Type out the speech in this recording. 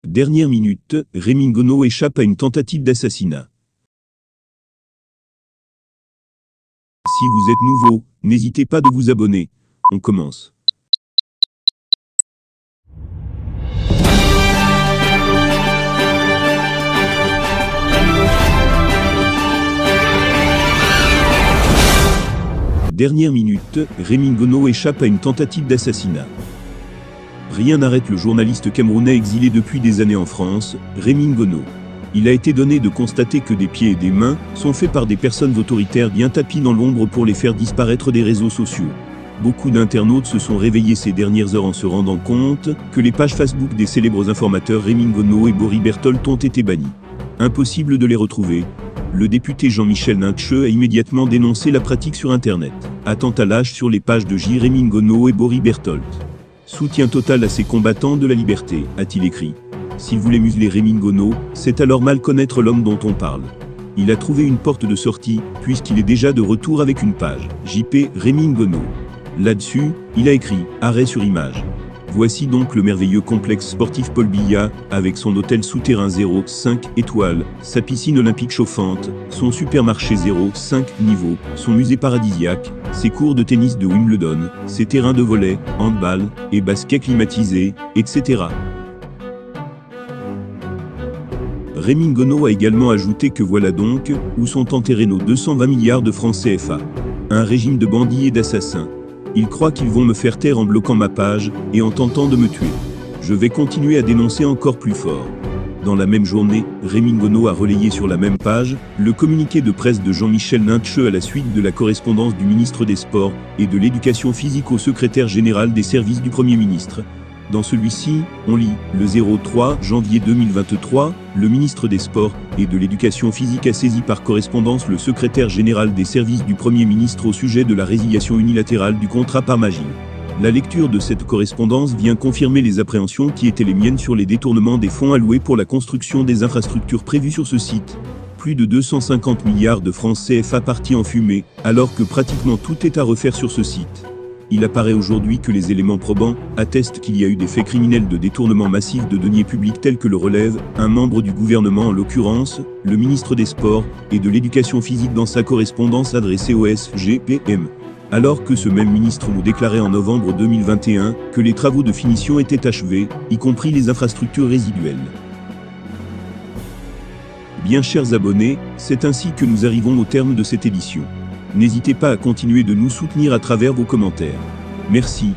Dernière minute, Rémi Ngono échappe à une tentative d'assassinat. Si vous êtes nouveau, n'hésitez pas de vous abonner. On commence. Dernière minute, Rémi Ngono échappe à une tentative d'assassinat. Rien n'arrête le journaliste camerounais exilé depuis des années en France, Rémi Ngono. Il a été donné de constater que des pieds et des mains sont faits par des personnes autoritaires bien tapies dans l'ombre pour les faire disparaître des réseaux sociaux. Beaucoup d'internautes se sont réveillés ces dernières heures en se rendant compte que les pages Facebook des célèbres informateurs Rémi Ngono et Bory Berthold ont été bannies. Impossible de les retrouver. Le député Jean-Michel Nincheux a immédiatement dénoncé la pratique sur Internet, attentat lâche sur les pages de Rémi Ngono et Bory Berthold. Soutien total à ces combattants de la liberté, a-t-il écrit. S'il voulait museler Rémi Ngono, c'est alors mal connaître l'homme dont on parle. Il a trouvé une porte de sortie, puisqu'il est déjà de retour avec une page, JP Rémi Ngono. Là-dessus, il a écrit « Arrêt sur image ». Voici donc le merveilleux complexe sportif Paul Biya, avec son hôtel souterrain 0,5 étoiles, sa piscine olympique chauffante, son supermarché 0,5 niveaux, son musée paradisiaque, ses cours de tennis de Wimbledon, ses terrains de volley, handball et basket climatisés, etc. Rémi Ngono a également ajouté que voilà donc où sont enterrés nos 220 milliards de francs CFA. Un régime de bandits et d'assassins. Ils croient qu'ils vont me faire taire en bloquant ma page et en tentant de me tuer. Je vais continuer à dénoncer encore plus fort. Dans la même journée, Rémi Ngono a relayé sur la même page le communiqué de presse de Jean-Michel Nincheux à la suite de la correspondance du ministre des Sports et de l'Éducation physique au secrétaire général des services du Premier ministre. Dans celui-ci, on lit « Le 03 janvier 2023, le ministre des Sports et de l'Éducation physique a saisi par correspondance le secrétaire général des services du Premier ministre au sujet de la résiliation unilatérale du contrat Parmagic. La lecture de cette correspondance vient confirmer les appréhensions qui étaient les miennes sur les détournements des fonds alloués pour la construction des infrastructures prévues sur ce site. Plus de 250 milliards de francs CFA partis en fumée, alors que pratiquement tout est à refaire sur ce site. Il apparaît aujourd'hui que les éléments probants attestent qu'il y a eu des faits criminels de détournement massif de deniers publics tels que le relève un membre du gouvernement, en l'occurrence, le ministre des Sports et de l'Éducation physique dans sa correspondance adressée au SGPM. Alors que ce même ministre nous déclarait en novembre 2021 que les travaux de finition étaient achevés, y compris les infrastructures résiduelles. Bien chers abonnés, c'est ainsi que nous arrivons au terme de cette édition. N'hésitez pas à continuer de nous soutenir à travers vos commentaires. Merci.